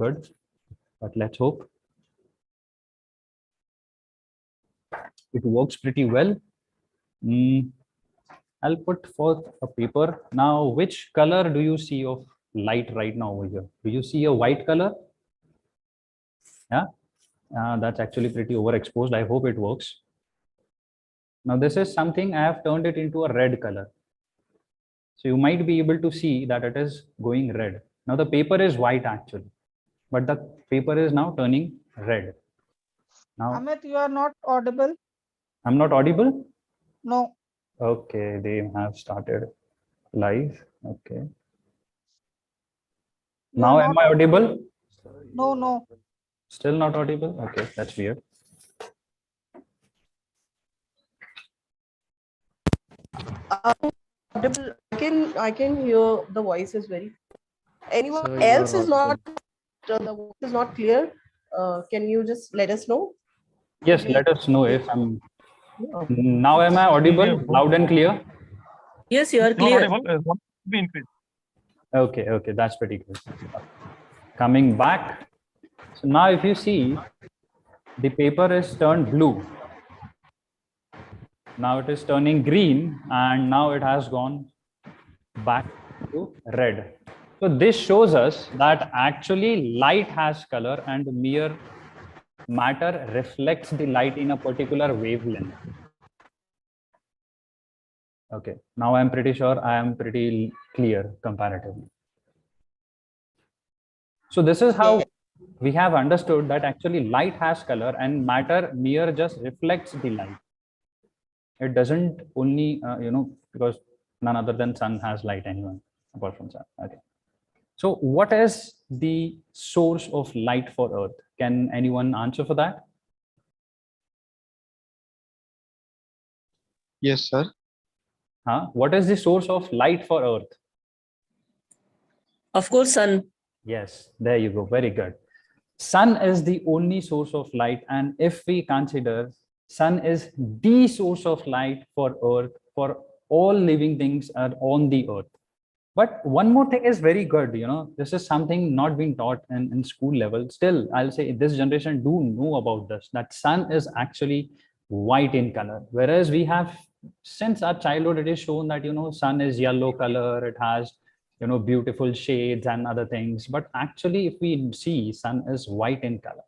good, but let's hope it works pretty well. I'll put forth a paper. Now, which color do you see of light right now over here? Do you see a white color? Yeah, that's actually pretty overexposed. I hope it works. Now, this is something I have turned it into a red color. So you might be able to see that it is going red. Now the paper is white actually, but the paper is now turning red. Now, Amit, you are not audible. I'm not audible? No. Okay, they have started live. Okay. You Now are am not I audible? No, no. Still not audible? Okay, that's weird. Audible. I can hear the voice is very. Anyone So you else are is not. audible. The voice is not clear. Can you just let us know? Yes, let us know if I'm. Now am I audible? Loud and clear? Yes, you are Not clear. audible. What be increased? Okay, okay, that's pretty good. Coming back. So now if you see, the paper is turned blue. Now it is turning green, and now it has gone back to red. So this shows us that actually light has color and mere matter reflects the light in a particular wavelength. Okay, now I'm pretty sure I am pretty clear comparatively. So this is how we have understood that actually light has color and matter mere just reflects the light. It doesn't only, because none other than sun has light anyway, apart from sun. Okay. So what is the source of light for Earth? Can anyone answer for that? Yes, sir. What is the source of light for Earth? Of course, sun. Yes, there you go. Very good. Sun is the only source of light. And if we consider sun is the source of light for Earth, for all living things are on the Earth. But one more thing is very good, this is something not being taught in school level. Still, I'll say this generation do know about this, that sun is actually white in color. Whereas we have, since our childhood, it is shown that, sun is yellow color, it has, beautiful shades and other things. But actually, if we see, sun is white in color.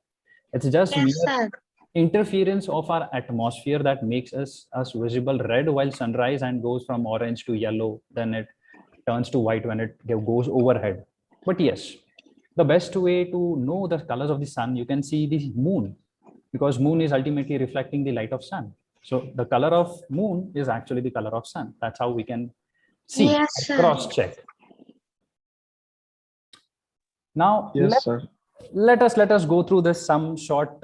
It's just mere interference of our atmosphere that makes us visible red while sunrise and goes from orange to yellow. Then it turns to white when it goes overhead. But yes, the best way to know the colors of the sun, you can see the moon, because moon is ultimately reflecting the light of sun. So the color of moon is actually the color of sun. That's how we can see, cross check. Now Yes, sir. let us go through this some short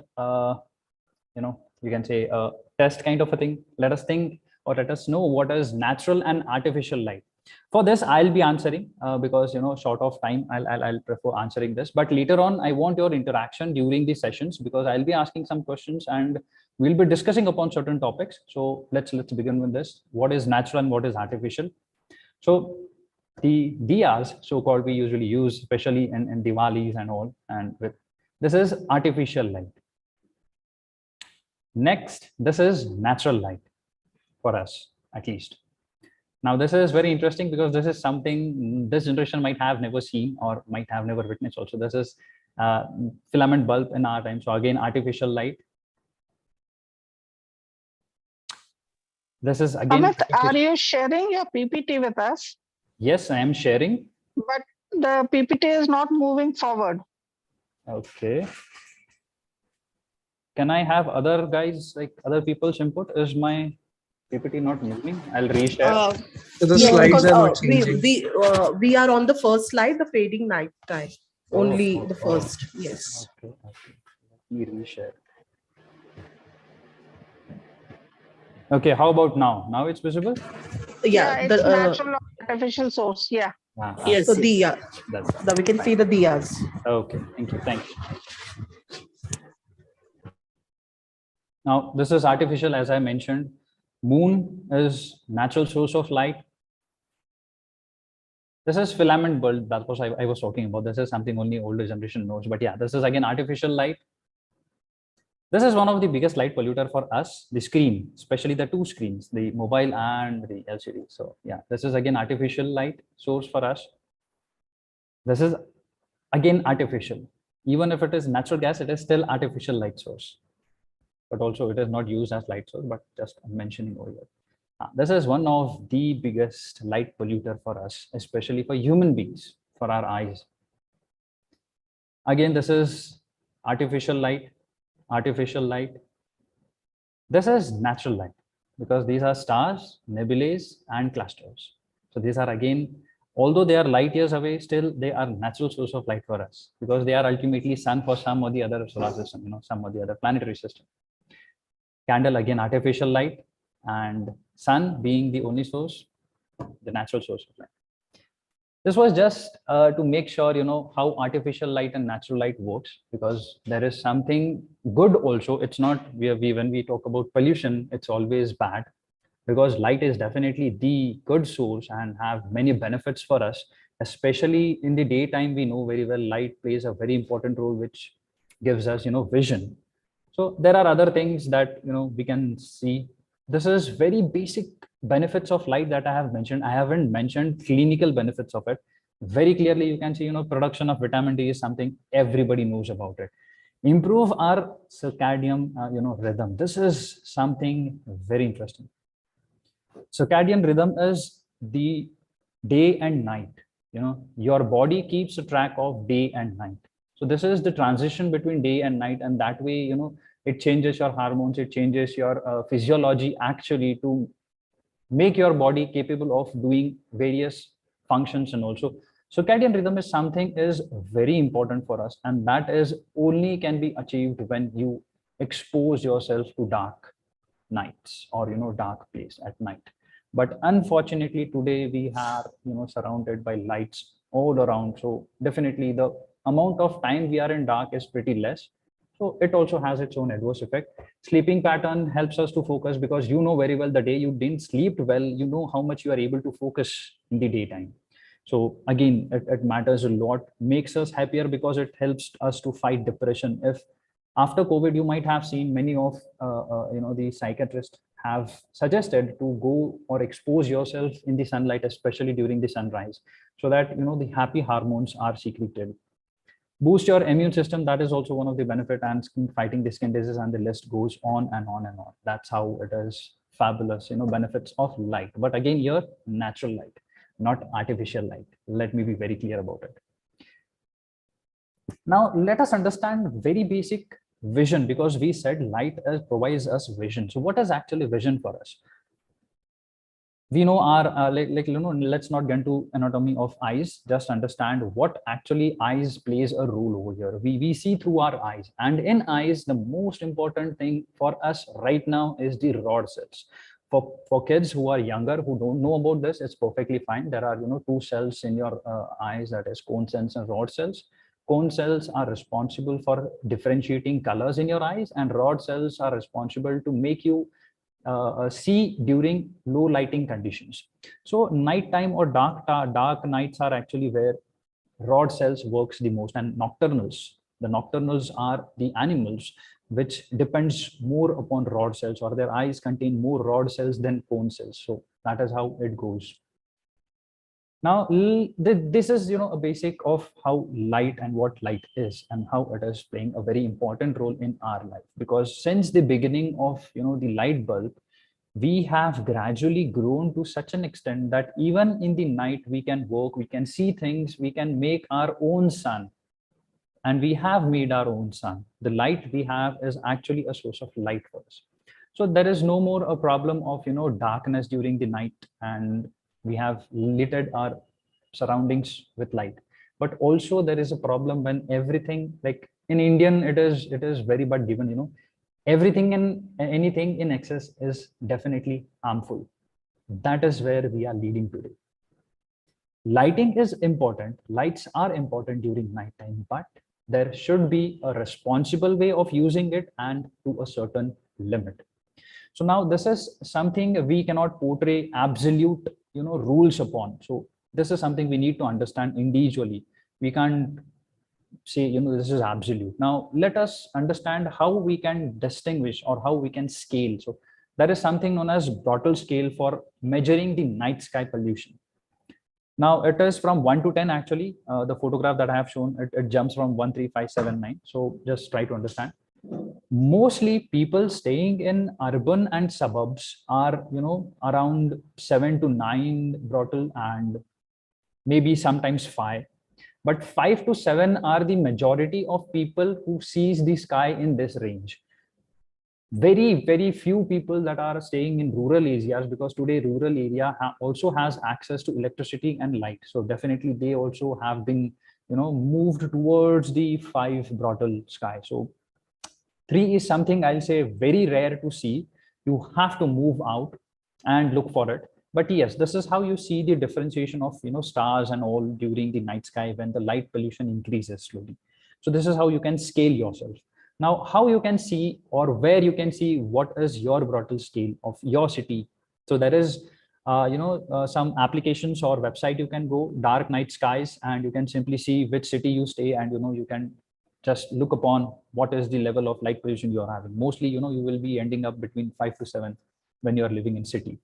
you can say a test kind of a thing. Let us think, or let us know what is natural and artificial light. For this I'll be answering because short of time, I'll prefer answering this, but later on I want your interaction during the sessions, because I'll be asking some questions and we'll be discussing upon certain topics. So let's begin with this. What is natural and what is artificial? So the diyas, so-called, we usually use especially in Diwalis and all, and with this is artificial light. Next, this is natural light for us, at least. Now, this is very interesting because this is something this generation might have never seen or might have never witnessed also. This is filament bulb in our time. So again, artificial light. This is again. Amit, are you sharing your PPT with us? Yes, I am sharing. But the PPT is not moving forward. Okay. Can I have other guys, like other people's input? Is my PPT not moving? I'll reshare. So the Yeah, slides because are not changing. we are on the first slide, the fading night time. Only the Oh. first. Yes. Okay. Let me reshare. Okay, how about now? Now it's visible? Yeah. It's natural or artificial source. Yeah. Yes. So diya. That's We can see the diyas. okay. Thank you. Thank you. Now, this is artificial, as I mentioned. Moon is natural source of light. This is filament bulb. That was I was talking about. This is something only older generation knows. But yeah, this is again artificial light. This is one of the biggest light polluter for us, the screen, especially the two screens, the mobile and the LCD. So yeah, this is again artificial light source for us. This is again artificial. Even if it is natural gas, it is still artificial light source. But also it is not used as light source, but just mentioning over here. This is one of the biggest light polluter for us, especially for human beings, for our eyes. Again, this is artificial light. This is natural light because these are stars, nebulae, and clusters. So these are again, although they are light years away, still they are natural source of light for us because they are ultimately sun for some or the other solar system, some or the other planetary system. Candle, again, artificial light, and sun being the only source, the natural source of light. This was just to make sure how artificial light and natural light works, because there is something good also. It's not when we talk about pollution, it's always bad, because light is definitely the good source and have many benefits for us, especially in the daytime. We know very well light plays a very important role, which gives us vision. So there are other things that we can see. This is very basic benefits of light that I have mentioned. I haven't mentioned clinical benefits of it. Very clearly, you can see, production of vitamin D is something everybody knows about it. Improve our circadian, rhythm. This is something very interesting. Circadian rhythm is the day and night. Your body keeps a track of day and night. So this is the transition between day and night, and that way, it changes your hormones, it changes your physiology actually to make your body capable of doing various functions. And also circadian rhythm is something is very important for us, and that is only can be achieved when you expose yourself to dark nights or dark place at night. But unfortunately today we are surrounded by lights all around, so definitely the amount of time we are in dark is pretty less. So it also has its own adverse effect. Sleeping pattern helps us to focus, because very well the day you didn't sleep well, how much you are able to focus in the daytime. So again, it matters a lot, makes us happier because it helps us to fight depression. If after COVID, you might have seen many of the psychiatrists have suggested to go or expose yourself in the sunlight, especially during the sunrise, so that the happy hormones are secreted. Boost your immune system, that is also one of the benefit, and fighting the skin disease, and the list goes on and on and on. That's how it is fabulous, benefits of light. But again, here, natural light, not artificial light. Let me be very clear about it. Now let us understand very basic vision, because we said light provides us vision. So what is actually vision for us? We know our let's not get into anatomy of eyes, just understand what actually eyes plays a role over here. We see through our eyes, and in eyes the most important thing for us right now is the rod cells. For kids who are younger, who don't know about this, it's perfectly fine. There are two cells in your eyes, that is cone cells and rod cells. Cone cells are responsible for differentiating colors in your eyes, and rod cells are responsible to make you see during low lighting conditions. So nighttime or dark nights are actually where rod cells works the most. And nocturnals, the nocturnals are the animals which depends more upon rod cells, or their eyes contain more rod cells than cone cells. So that is how it goes. Now this is a basic of how light and what light is, and how it is playing a very important role in our life. Because since the beginning of the light bulb, we have gradually grown to such an extent that even in the night we can work, we can see things, we can make our own sun. And we have made our own sun. The light we have is actually a source of light for us. So there is no more a problem of darkness during the night, and we have lit our surroundings with light. But also there is a problem when everything, like in Indian, it is very bad given, everything and anything in excess is definitely harmful. That is where we are leading today. Lighting is important, lights are important during nighttime, but there should be a responsible way of using it, and to a certain limit. So now this is something we cannot portray absolute rules upon. So This is something we need to understand individually. We can't say, you know, this is absolute. Now let us understand how we can distinguish or how we can scale. So there is something known as Bortle scale for measuring the night sky pollution. Now it is from 1 to 10 actually. The photograph that I have shown, it jumps from 1, 3, 5, 7, 9. So just try to understand. Mostly people staying in urban and suburbs are, you know, around 7 to 9 Bortle, and maybe sometimes 5. But 5 to 7 are the majority of people who sees the sky in this range. Very few people that are staying in rural areas, because today rural area also has access to electricity and light. So definitely they also have been, you know, moved towards the 5 Bortle sky. So 3 is something I'll say very rare to see. You have to move out and look for it. But yes, this is how you see the differentiation of, you know, stars and all during the night sky when the light pollution increases slowly. So this is how you can scale yourself. Now, how you can see, or where you can see what is your Bortle scale of your city. So there is, some applications or website you can go, dark night skies, and you can simply see which city you stay, and, you know, you can just look upon what is the level of light pollution you are having. Mostly, you know, you will be ending up between 5 to 7 when you are living in city.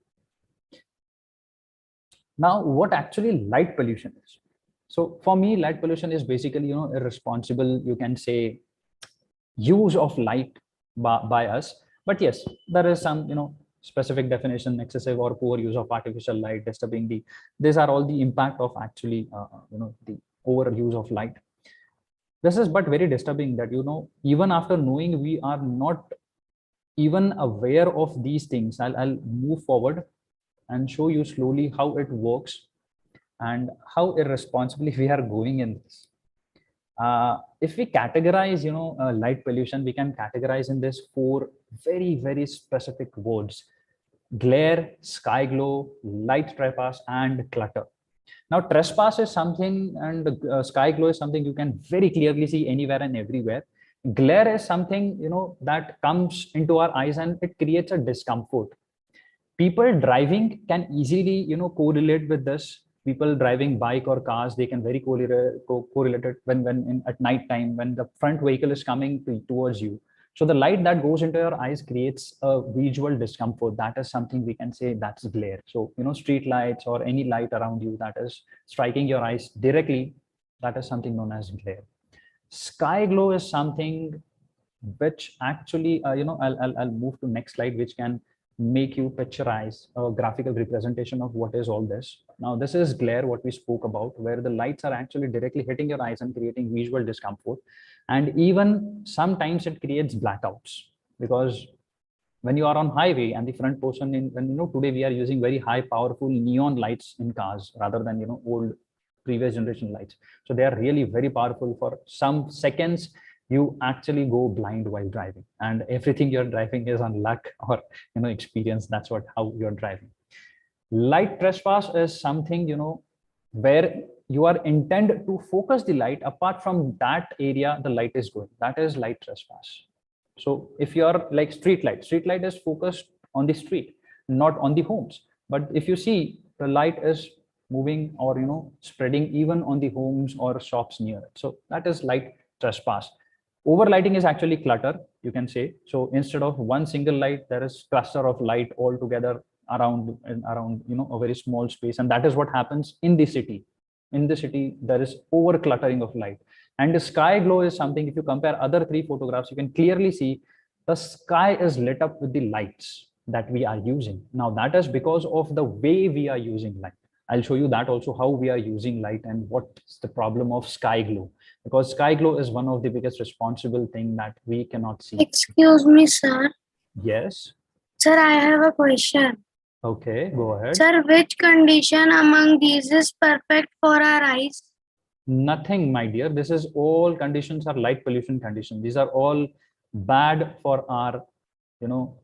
Now, what actually light pollution is? So for me, light pollution is basically, you know, irresponsible, you can say, use of light by us. But yes, there is some, you know, specific definition: excessive or poor use of artificial light, disturbing the, these are all the impact of actually, the overuse of light. This is but very disturbing that, you know, even after knowing, we are not even aware of these things. I'll move forward and show you slowly how it works and how irresponsibly we are going in this. If we categorize, you know, light pollution, we can categorize in this 4 very specific words: glare, sky glow, light trespass, and clutter. Now, trespass is something, and sky glow is something you can very clearly see anywhere and everywhere. Glare is something, you know, that comes into our eyes and it creates a discomfort. People driving can easily, you know, correlate with this. People driving bike or cars, they can very correlate it when at night time, when the front vehicle is coming towards you. So the light that goes into your eyes creates a visual discomfort. That is something we can say that's glare. So, you know, street lights or any light around you that is striking your eyes directly, that is something known as glare. Sky glow is something which actually, I'll move to next slide, which can make you picturize a graphical representation of what is all this. Now, this is glare, what we spoke about, where the lights are actually directly hitting your eyes and creating visual discomfort. And even sometimes it creates blackouts, because when you are on highway and the front portion when, you know, today we are using very high powerful neon lights in cars rather than, you know, old previous generation lights. So they are really very powerful. For some seconds, you actually go blind while driving, and everything you're driving is on luck or, you know, experience. That's how you're driving. Light trespass is something, you know, where you are intended to focus the light apart from that area the light is going. That is light trespass. So if you are like street light is focused on the street, not on the homes. But if you see, the light is moving or, you know, spreading even on the homes or shops near it. So that is light trespass. Overlighting is actually clutter, you can say. So instead of one single light, there is cluster of light all together around, you know, a very small space. And that is what happens in the city. In the city, there is over cluttering of light. And the sky glow is something, if you compare other 3 photographs, you can clearly see the sky is lit up with the lights that we are using. Now, that is because of the way we are using light. I'll show you that also, how we are using light and what's the problem of sky glow, because sky glow is one of the biggest responsible thing that we cannot see. Excuse me, sir. Yes. Sir, I have a question. Okay, go ahead. Sir, which condition among these is perfect for our eyes? Nothing, my dear. This is all conditions are light pollution conditions. These are all bad for our, you know,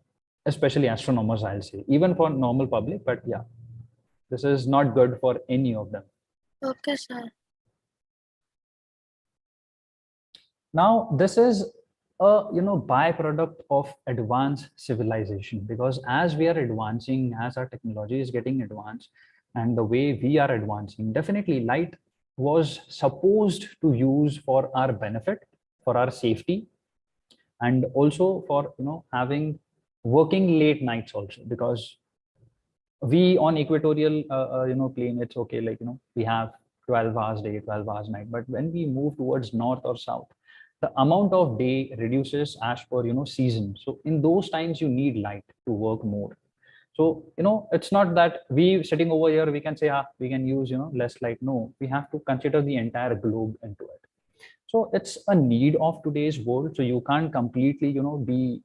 especially astronomers, I'll say, even for normal public. But yeah, this is not good for any of them. Okay, sir. Now, this is a, you know, byproduct of advanced civilization, because as we are advancing, as our technology is getting advanced, and the way we are advancing, definitely light was supposed to use for our benefit, for our safety, and also for having working late nights also, because we on equatorial plane, it's okay, like we have 12 hours day, 12 hours night. But when we move towards north or south, the amount of day reduces as per season. So in those times you need light to work more. So it's not that we sitting over here we can say we can use less light. No, we have to consider the entire globe into it. So it's a need of today's world. So you can't completely be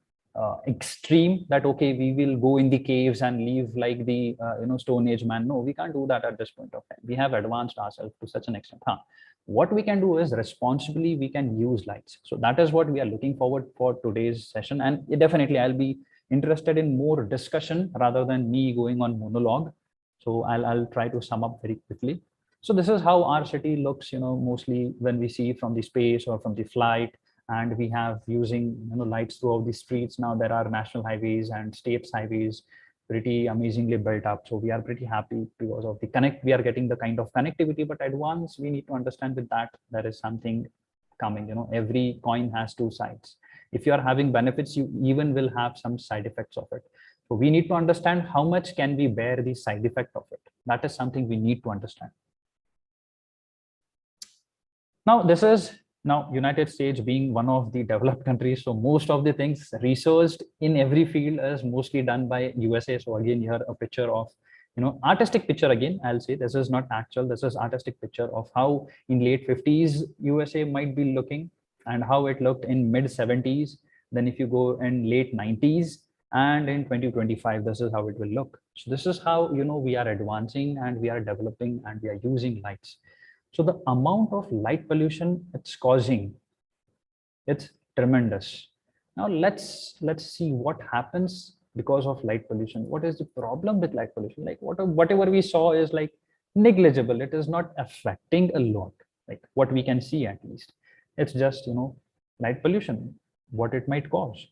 extreme that okay, we will go in the caves and live like the stone age man. No, we can't do that at this point of time. We have advanced ourselves to such an extent. What we can do is responsibly we can use lights. So that is what we are looking forward for today's session. And definitely I'll be interested in more discussion rather than me going on monologue. So I'll try to sum up very quickly. So this is how our city looks, mostly when we see from the space or from the flight. And we have using lights throughout the streets. Now there are national highways and states highways pretty amazingly built up. So we are pretty happy because of the we are getting the kind of connectivity. But advance, we need to understand with that there is something coming. Every coin has two sides. If you are having benefits, you even will have some side effects of it. So we need to understand how much can we bear the side effect of it. That is something we need to understand. Now this is United States being one of the developed countries. So most of the things researched in every field is mostly done by USA. So again, here a picture of artistic picture. Again, I'll say this is not actual, this is artistic picture of how in late 50s USA might be looking and how it looked in mid 70s. Then if you go in late 90s and in 2025, this is how it will look. So this is how we are advancing and we are developing and we are using lights. So the amount of light pollution it's causing, it's tremendous. Now let's see what happens because of light pollution. What is the problem with light pollution? Like whatever we saw is like negligible. It is not affecting a lot, like what we can see at least. It's just light pollution, what it might cause.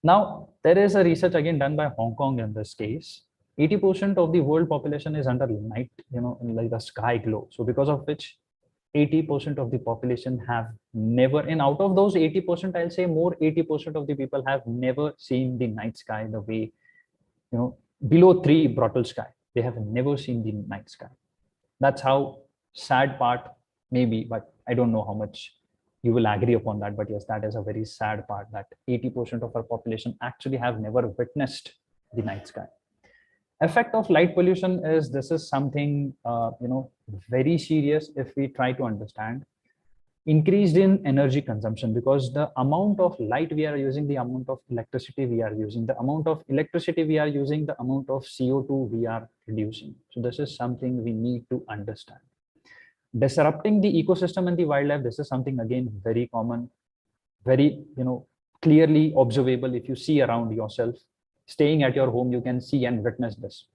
Now there is a research again done by Hong Kong in this case. 80% of the world population is under night, like the sky glow. So because of which 80% of the population have never, and out of those 80%, I'll say more 80% of the people have never seen the night sky the way, below 3 Bortle sky. They have never seen the night sky. That's how sad part maybe, but I don't know how much you will agree upon that. But yes, that is a very sad part that 80% of our population actually have never witnessed the night sky. Effect of light pollution is this is something very serious if we try to understand. Increased in energy consumption, because the amount of light we are using, the amount of electricity we are using, the amount of electricity we are using, the amount of CO2 we are reducing. So this is something we need to understand. Disrupting the ecosystem and the wildlife, this is something again very common, very clearly observable. If you see around yourself, staying at your home, you can see and witness this.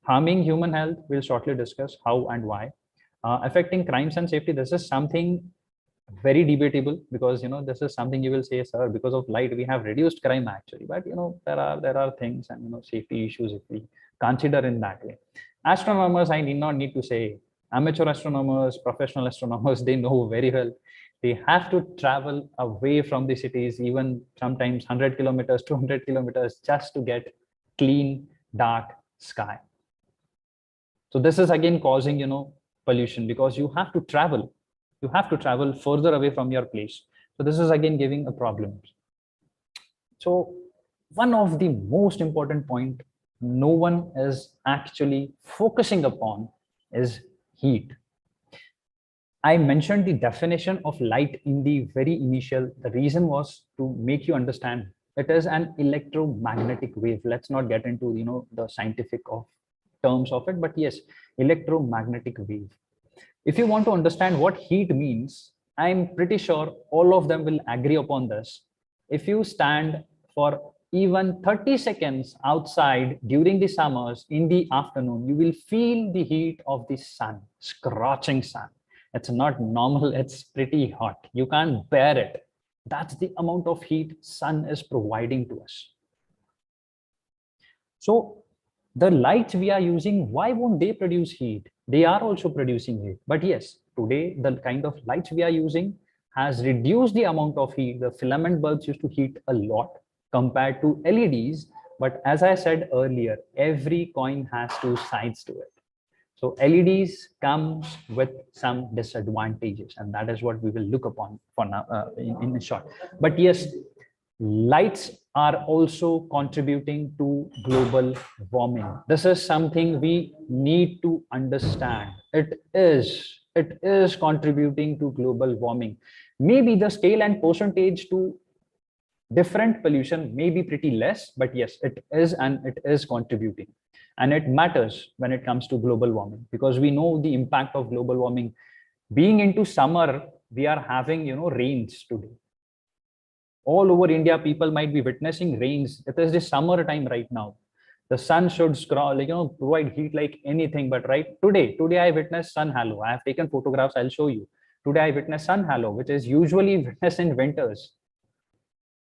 Harming human health, we'll shortly discuss how and why. Affecting crimes and safety, this is something very debatable, because this is something you will say, sir, because of light we have reduced crime actually. But there are things and safety issues if we consider in that way. Astronomers, I need not need to say, amateur astronomers, professional astronomers, they know very well. They have to travel away from the cities, even sometimes 100 kilometers, 200 kilometers, just to get clean, dark sky. So this is again causing, pollution, because you have to travel. You have to travel further away from your place. So this is again giving a problem. So one of the most important point no one is actually focusing upon is heat. I mentioned the definition of light in the very initial. The reason was to make you understand it is an electromagnetic wave. Let's not get into the scientific terms of it, but yes, electromagnetic wave. If you want to understand what heat means, I'm pretty sure all of them will agree upon this. If you stand for even 30 seconds outside during the summers in the afternoon, you will feel the heat of the sun, scorching sun. It's not normal, it's pretty hot. You can't bear it. That's the amount of heat sun is providing to us. So the lights we are using, why won't they produce heat? They are also producing heat. But yes, today the kind of lights we are using has reduced the amount of heat. The filament bulbs used to heat a lot compared to LEDs. But as I said earlier, every coin has two sides to it. So LEDs comes with some disadvantages, and that is what we will look upon for now in short. But yes, lights are also contributing to global warming. This is something we need to understand. It is contributing to global warming. Maybe the scale and percentage to different pollution may be pretty less, but yes, it is, and it is contributing. And it matters when it comes to global warming, because we know the impact of global warming. Being into summer, we are having rains today. All over India, people might be witnessing rains. It is the summer time right now. The sun should provide heat like anything. But today I witnessed sun halo. I have taken photographs. I'll show you. Today I witnessed sun halo, which is usually witnessed in winters.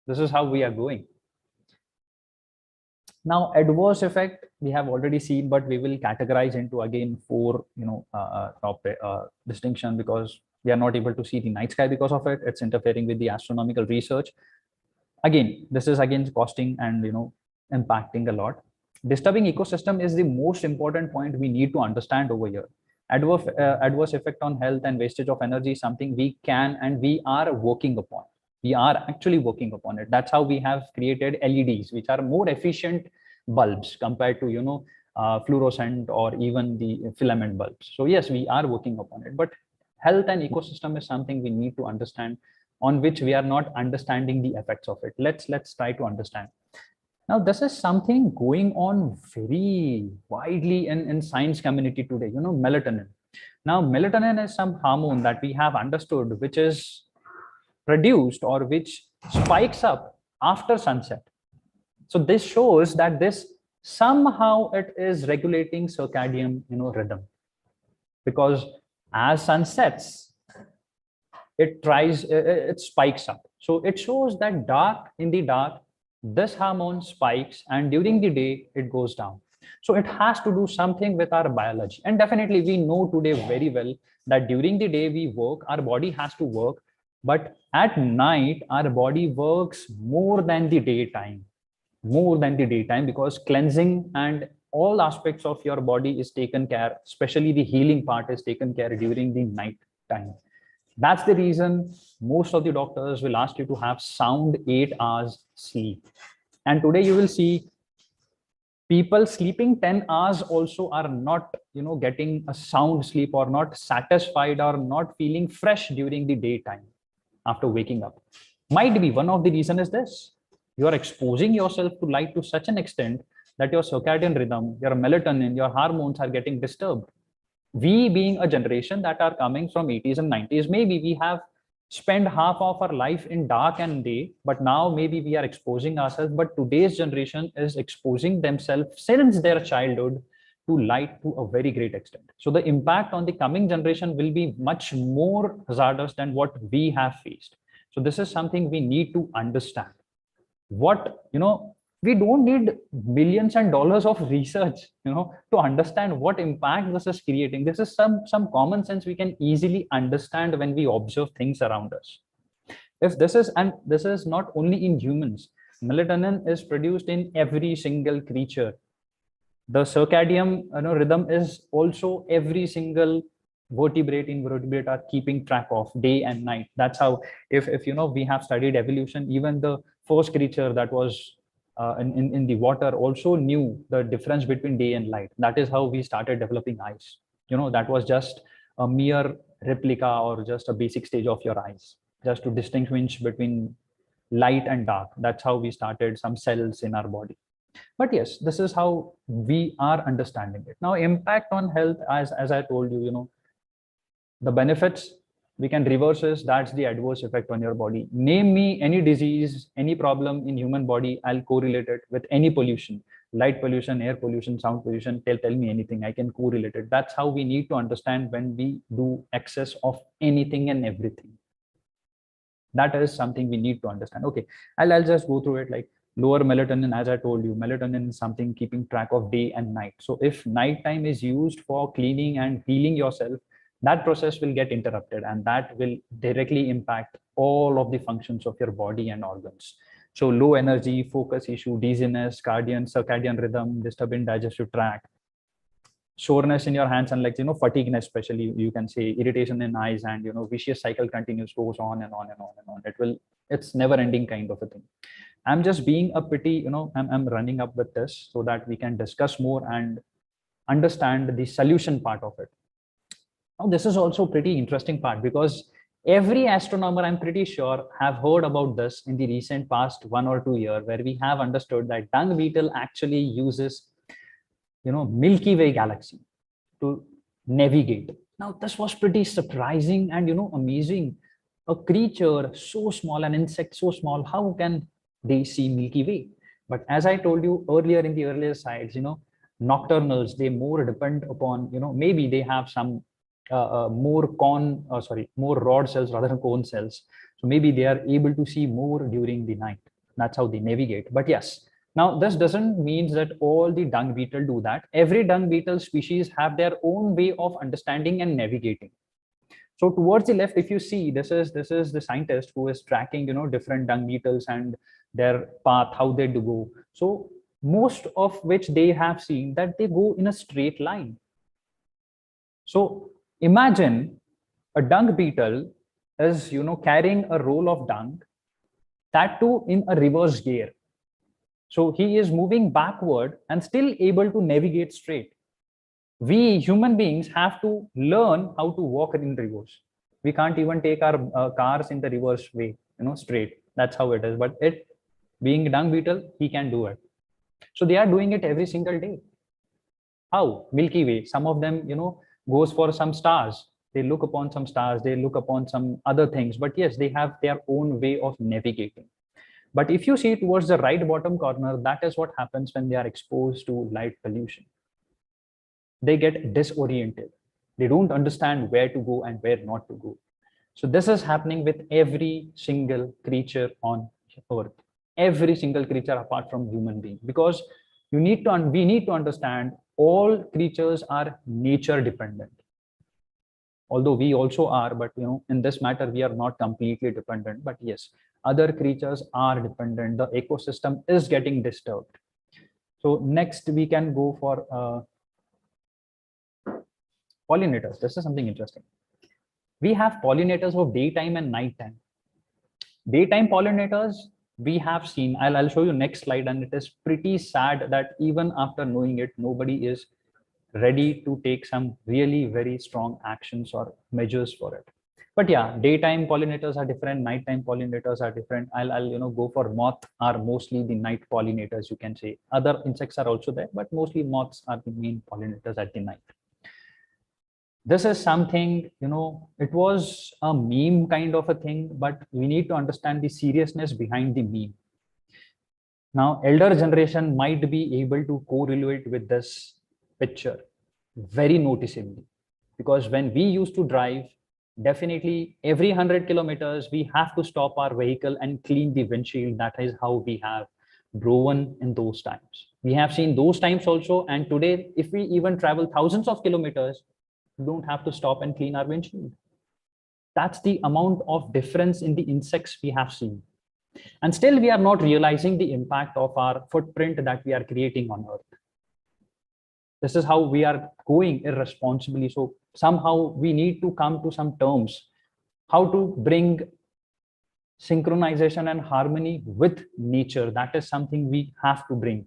This is how we are going. Now, adverse effect we have already seen, but we will categorize into again four distinction, because we are not able to see the night sky because of it. It's interfering with the astronomical research. Again, this is again costing and impacting a lot. Disturbing ecosystem is the most important point we need to understand over here. Adverse effect on health and wastage of energy is something we can and we are working upon. We are actually working upon it. That's how we have created LEDs, which are more efficient bulbs compared to fluorescent or even the filament bulbs. So yes, we are working upon it. But health and ecosystem is something we need to understand, on which we are not understanding the effects of it. Let's try to understand. Now, this is something going on very widely in science community today. Melatonin. Now, melatonin is some hormone that we have understood, which is produced or which spikes up after sunset. So this shows that this somehow it is regulating circadian rhythm, because as sun sets, it spikes up. So it shows that in the dark, this hormone spikes, and during the day it goes down. So it has to do something with our biology. And definitely we know today very well that during the day we work, our body has to work, but at night our body works more than the daytime, because cleansing and all aspects of your body is taken care, especially the healing part is taken care during the night time. That's the reason most of the doctors will ask you to have sound 8 hours sleep. And today you will see people sleeping 10 hours also are not getting a sound sleep, or not satisfied, or not feeling fresh during the daytime after waking up. Might be one of the reason is this: you are exposing yourself to light to such an extent that your circadian rhythm, your melatonin, your hormones are getting disturbed. We being a generation that are coming from 80s and 90s, maybe we have spent half of our life in dark and day, but now maybe we are exposing ourselves. But today's generation is exposing themselves since their childhood to light to a very great extent. So the impact on the coming generation will be much more hazardous than what we have faced. So this is something we need to understand. We don't need millions and dollars of research, to understand what impact this is creating. This is some common sense we can easily understand when we observe things around us. If this is not only in humans, melatonin is produced in every single creature. The circadian rhythm is also every single invertebrate are keeping track of day and night. That's how, if we have studied evolution, even the first creature that was in the water also knew the difference between day and light. That is how we started developing eyes. That was just a mere replica or just a basic stage of your eyes, just to distinguish between light and dark. That's how we started some cells in our body. But yes, this is how we are understanding it. Now, impact on health, as I told you, the benefits we can reverse is, that's the adverse effect on your body. Name me any disease, any problem in human body, I'll correlate it with any pollution, light pollution, air pollution, sound pollution. Tell me anything, I can correlate it. That's how we need to understand when we do excess of anything and everything. That is something we need to understand. Okay, I'll just go through it. Like, lower melatonin. As I told you, melatonin is something keeping track of day and night. So if nighttime is used for cleaning and healing yourself, that process will get interrupted, and that will directly impact all of the functions of your body and organs. So low energy, focus issue, dizziness, circadian rhythm, disturbing digestive tract, soreness in your hands and legs, fatigue, especially, you can say, irritation in eyes, and vicious cycle continues, goes on and on and on and on. It's never ending kind of a thing. I'm just being a pretty, I'm running up with this so that we can discuss more and understand the solution part of it. Now, this is also pretty interesting part, because every astronomer, I'm pretty sure, have heard about this in the recent past 1 or 2 years, where we have understood that dung beetle actually uses Milky Way galaxy to navigate. Now, this was pretty surprising and amazing. A creature so small, an insect so small, how can they see Milky Way? But as I told you earlier in the earlier slides, nocturnals, they more depend upon, maybe they have some more rod cells rather than cone cells. So maybe they are able to see more during the night. That's how they navigate. But yes, now this doesn't mean that all the dung beetle do that. Every dung beetle species have their own way of understanding and navigating. So towards the left, if you see, this is the scientist who is tracking different dung beetles and their path, how they do go. So most of which they have seen that they go in a straight line. So imagine a dung beetle is carrying a roll of dung, that too in a reverse gear. So he is moving backward and still able to navigate straight. We human beings have to learn how to walk in reverse. We can't even take our cars in the reverse way, straight. That's how it is. But it, being a dung beetle, he can do it. So they are doing it every single day. How? Milky Way. Some of them, goes for some stars. They look upon some stars. They look upon some other things. But yes, they have their own way of navigating. But if you see towards the right bottom corner, that is what happens when they are exposed to light pollution. They get disoriented. They don't understand where to go and where not to go. So this is happening with every single creature on Earth. Every single creature apart from human being, because we need to understand all creatures are nature dependent. Although we also are, but in this matter we are not completely dependent. But yes, other creatures are dependent. The ecosystem is getting disturbed. So next we can go for pollinators. This is something interesting. We have pollinators of daytime and nighttime. Daytime pollinators we have seen. I'll show you next slide, and it is pretty sad that even after knowing it, nobody is ready to take some really very strong actions or measures for it. But yeah, daytime pollinators are different, nighttime pollinators are different. I'll go for moth are mostly the night pollinators, you can say. Other insects are also there, but mostly moths are the main pollinators at the night. This is something, it was a meme kind of a thing, but we need to understand the seriousness behind the meme. Now, elder generation might be able to correlate with this picture very noticeably, because when we used to drive, definitely every 100 kilometers, we have to stop our vehicle and clean the windshield. That is how we have driven in those times. We have seen those times also. And today, if we even travel thousands of kilometers, we don't have to stop and clean our windshield. That's the amount of difference in the insects we have seen. And still we are not realizing the impact of our footprint that we are creating on Earth. This is how we are going irresponsibly. So somehow we need to come to some terms, how to bring synchronization and harmony with nature. That is something we have to bring.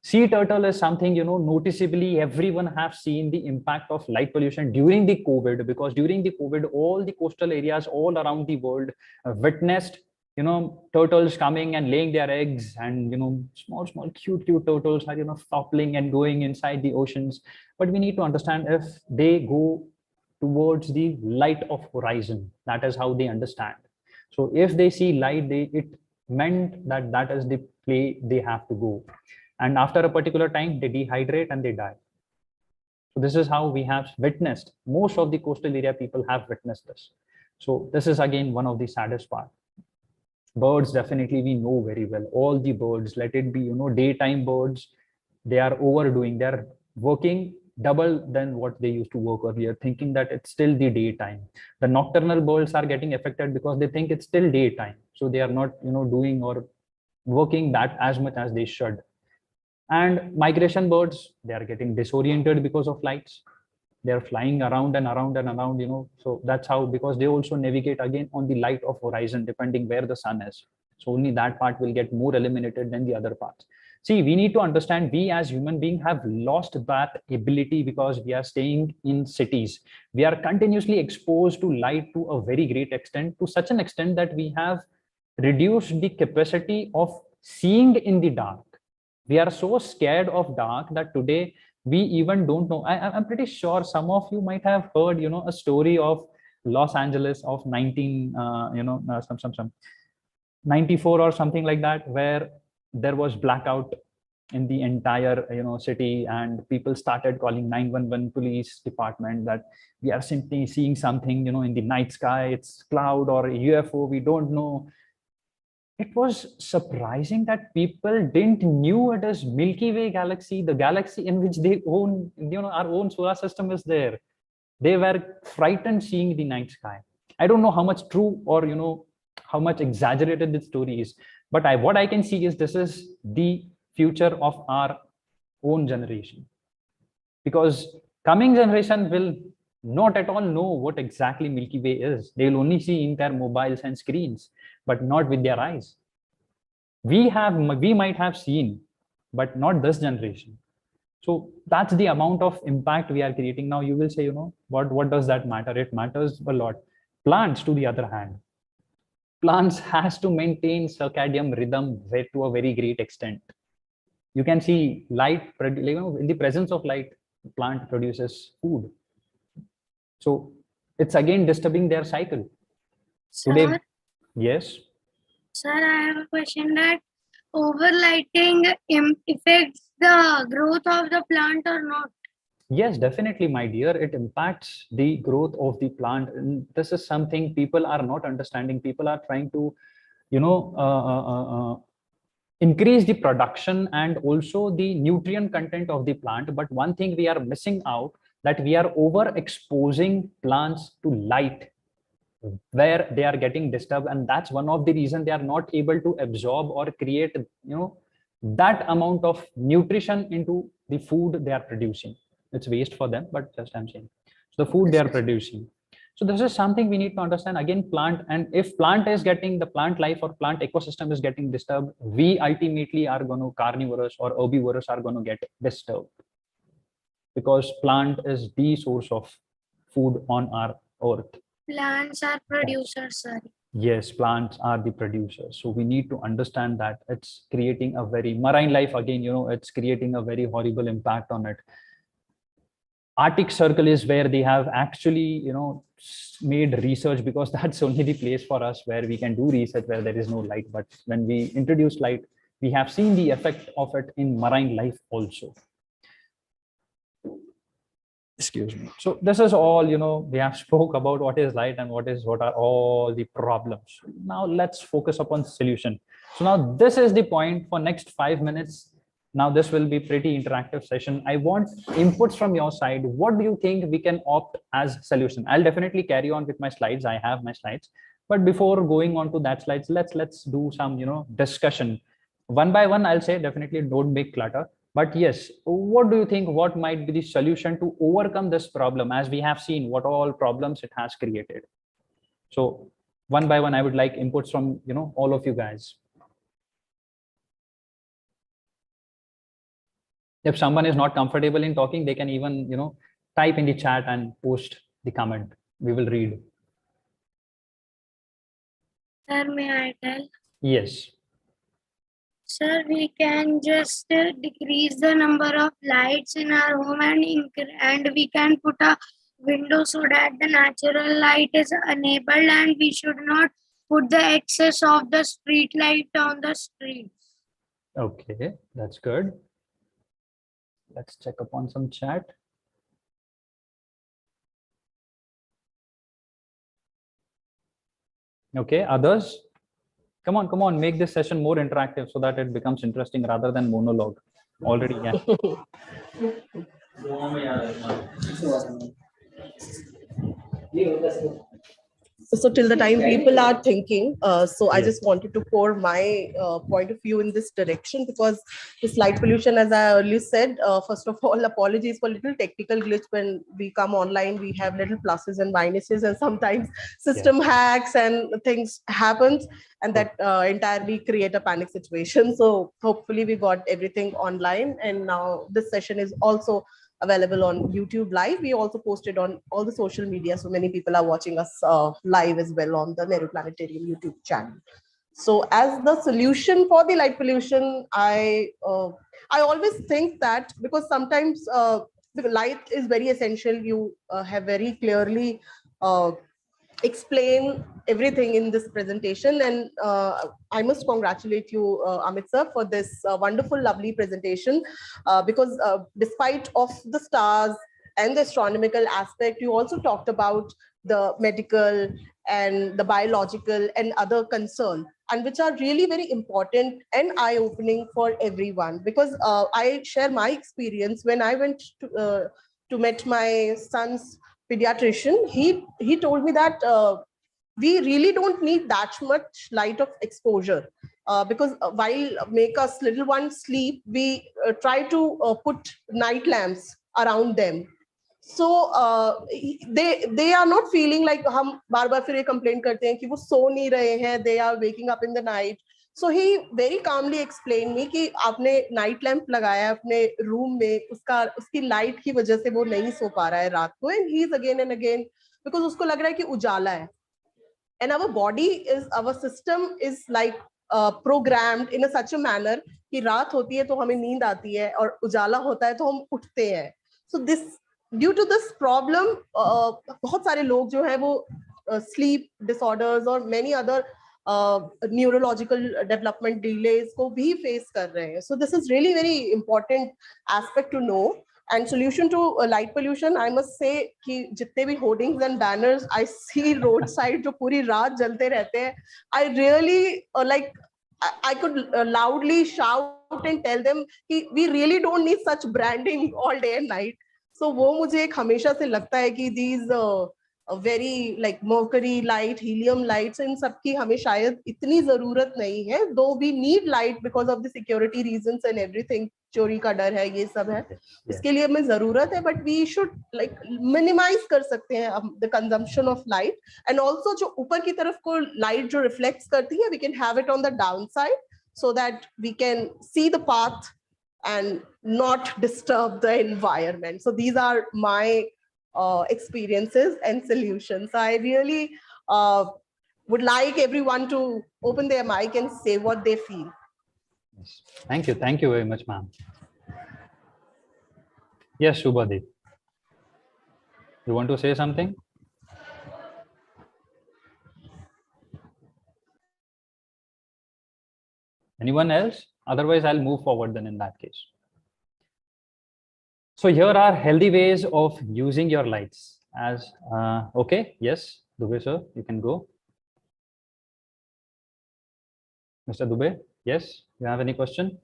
Sea turtle is something, noticeably everyone have seen the impact of light pollution during the COVID, because during the COVID, all the coastal areas all around the world witnessed, turtles coming and laying their eggs, and, small, cute turtles are, toppling and going inside the oceans. But we need to understand if they go towards the light of horizon, that is how they understand. So if they see light, it meant that is the play they have to go. And after a particular time, they dehydrate and they die. So this is how we have witnessed. Most of the coastal area people have witnessed this. So this is again one of the saddest part. Birds, definitely we know very well. All the birds, let it be, daytime birds, they are overdoing. They're working double than what they used to work earlier, thinking that it's still the daytime. The nocturnal birds are getting affected because they think it's still daytime. So they are not, doing or working that as much as they should. And migration birds, they are getting disoriented because of lights. They're flying around and around and around, so that's how, because they also navigate again on the light of horizon depending where the sun is. So only that part will get more eliminated than the other parts. See, we need to understand, we as human beings have lost that ability because we are staying in cities. We are continuously exposed to light to a very great extent, to such an extent that we have reduced the capacity of seeing in the dark. We are so scared of dark that today we even don't know. I'm pretty sure some of you might have heard, a story of Los Angeles of 94 or something like that, where there was blackout in the entire city, and people started calling 911 police department that we are simply seeing something in the night sky. It's cloud or UFO, we don't know. It was surprising that people didn't knew it is Milky Way galaxy, the galaxy in which they own, our own solar system is there. They were frightened seeing the night sky. I don't know how much true or how much exaggerated the story is, but what I can see is this is the future of our own generation, because coming generation will not at all know what exactly Milky Way is. They will only see in their mobiles and screens, but not with their eyes. We might have seen, but not this generation. So that's the amount of impact we are creating. Now you will say, what does that matter? It matters a lot. Plants, to the other hand, plants has to maintain circadian rhythm to a very great extent. You can see light, in the presence of light, plant produces food. So it's again disturbing their cycle. Today, Sir, yes. sir, I have a question that overlighting affects the growth of the plant or not? Yes, definitely, my dear. It impacts the growth of the plant. And this is something people are not understanding. People are trying to, you know, increase the production and also the nutrient content of the plant. But one thing we are missing out, that we are overexposing plants to light where they are getting disturbed, and that's one of the reason they are not able to absorb or create that amount of nutrition into the food they are producing. It's waste for them, but just I'm saying, so the food they are producing. So this is something we need to understand. Again, plant, and if plant is getting, the plant life or plant ecosystem is getting disturbed, we ultimately are going to, carnivorous or herbivorous are going to get disturbed, because plant is the source of food on our earth. Plants are producers, sir. Yes, plants are the producers. So we need to understand that it's creating a very marine life. Again, it's creating a very horrible impact on it. Arctic Circle is where they have actually, made research, because that's only the place for us where we can do research where there is no light. But when we introduce light, we have seen the effect of it in marine life also. Excuse me. So this is all, we have spoke about what is light and what are all the problems. Now let's focus upon solution. So now this is the point for next 5 minutes. Now this will be pretty interactive session. I want inputs from your side. What do you think we can opt as solution? I'll definitely carry on with my slides. I have my slides, but before going on to that slides, let's do some, discussion. One by one, I'll say definitely don't make clutter. But yes, what do you think? What might be the solution to overcome this problem, as we have seen what all problems it has created? So one by one, I would like inputs from, all of you guys. If someone is not comfortable in talking, they can even, type in the chat and post the comment. We will read. Sir, may I tell? Yes. Sir, we can just decrease the number of lights in our home, and we can put a window so that the natural light is enabled, and we should not put the excess of the street light on the streets. Okay, that's good. Let's check upon some chat. Okay, others? Come on, make this session more interactive so that it becomes interesting rather than monologue. Already, yeah. So till the time people are thinking, so I Yes. just wanted to pour my point of view in this direction, because this light pollution, as I earlier said, first of all, apologies for little technical glitch. When we come online, we have little pluses and minuses, and sometimes system hacks and things happens, and that entirely create a panic situation. So hopefully we got everything online, and now this session is also available on YouTube live. We also posted on all the social media, so many people are watching us live as well on the Nehru Planetarium YouTube channel. So, as the solution for the light pollution, I always think that, because sometimes the light is very essential. You have very clearly explain everything in this presentation, and I must congratulate you, Amit sir, for this wonderful, lovely presentation, because despite of the stars and the astronomical aspect, you also talked about the medical and the biological and other concerns, and which are really very important and eye-opening for everyone. Because I share my experience when I went to meet my son's pediatrician. He told me that we really don't need that much light of exposure, because while make us little ones sleep, we try to put night lamps around them. So they are not feeling like हम बार बार फिर ये complain करते हैं कि वो सो नहीं रहे हैं, they are waking up in the night. So he very calmly explained me कि आपने night lamp लगाया है अपने room में, उसकी light की वजह से वो नहीं सो पा रहा है रात को, and he is again and again, because उसको लग रहा है कि उजाला है. And our system is like programmed in a such a manner कि रात होती है तो हमें नींद आती है और उजाला होता है तो हम उठते हैं. So due to this problem, बहुत सारे लोग जो है वो sleep disorders और many other neurological development delays को भी face कर रहे हैं. So this is really very important aspect to know. And solution to light pollution, I must say कि जितने भी hoardings and banners I see roadside जो पूरी रात जलते रहते हैं, I really I could loudly shout and tell them कि we really don't need such branding all day and night. So वो मुझे एक हमेशा से लगता है कि these very like mercury light, helium lights, इन सब की हमें शायद इतनी जरूरत नहीं है. Though we need light because of the security reasons and everything, चोरी का डर है, ये सब है, इसके लिए हमें जरूरत है, but we should like minimize कर सकते हैं the consumption of light. And also जो ऊपर की तरफ को light जो reflects करती है, we can have it on the downside so that we can see the path and not disturb the environment. So these are my experiences and solutions. I really would like everyone to open their mic and say what they feel. Yes. Thank you very much, ma'am. Yes, Shubhadeep, you want to say something? Anyone else? Otherwise, I'll move forward then in that case. So here are healthy ways of using your lights. As okay, yes, Dubey sir, you can go. Mr. Dubey, yes, you have any question?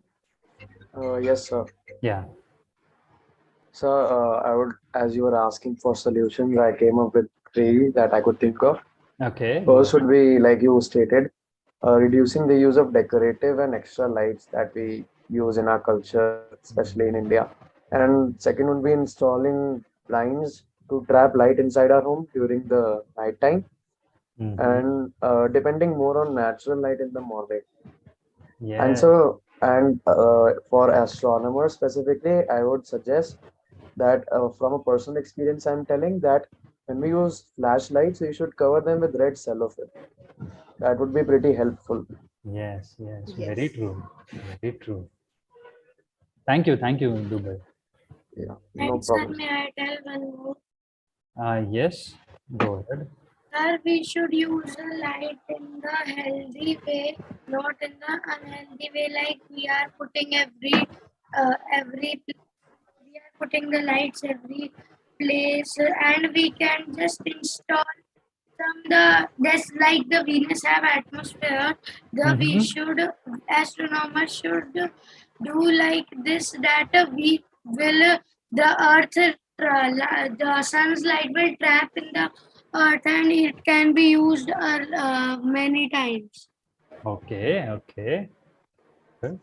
Yes, sir. Yeah. So I would, as you were asking for solutions, I came up with three that I could think of. Okay. First would be, like you stated, reducing the use of decorative and extra lights that we use in our culture, especially in India. And second would be installing blinds to trap light inside our home during the night time, and depending more on natural light in the morning. Yeah. And so, and for astronomers specifically, I would suggest that from a personal experience, I'm telling that when we use flashlights, we should cover them with red cellophane. That would be pretty helpful. Yes, very true. Very true. Thank you, Dubey. Yeah, And no sir, problem. may I tell one more? Yes, go ahead. Sir, we should use the light in the healthy way, not in the unhealthy way. Like we are putting we are putting the lights every place, and we can just install There's like the Venus have atmosphere, astronomers should do like this, that we will the earth the sun's light will trap in the earth and it can be used many times. Okay, okay. Good.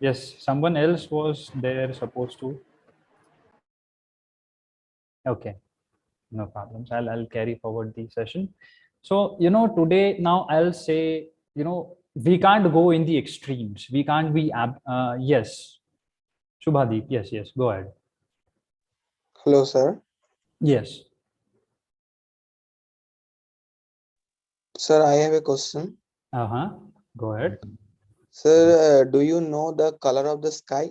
Yes, someone else was there supposed to. Okay, no problems. I'll carry forward the session. So, today now I'll say, we can't go in the extremes. We can't be, yes. Shubhadeep, yes, go ahead. Hello, sir. Yes. Sir, I have a question. Go ahead. Sir, do you know the color of the sky?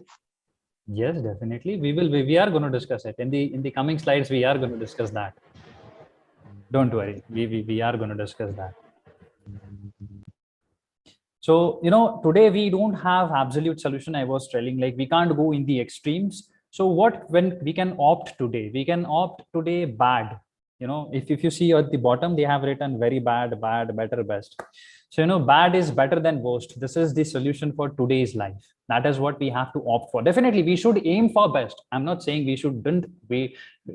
Yes, definitely. We are going to discuss it in the coming slides. We are going to discuss that. Don't worry. We are going to discuss that. So, today we don't have absolute solution. I was telling, like, we can't go in the extremes. So when we can opt today, bad. If you see at the bottom, they have written very bad, better, best. So, bad is better than worst. This is the solution for today's life. That is what we have to opt for. Definitely, we should aim for best. I'm not saying we shouldn't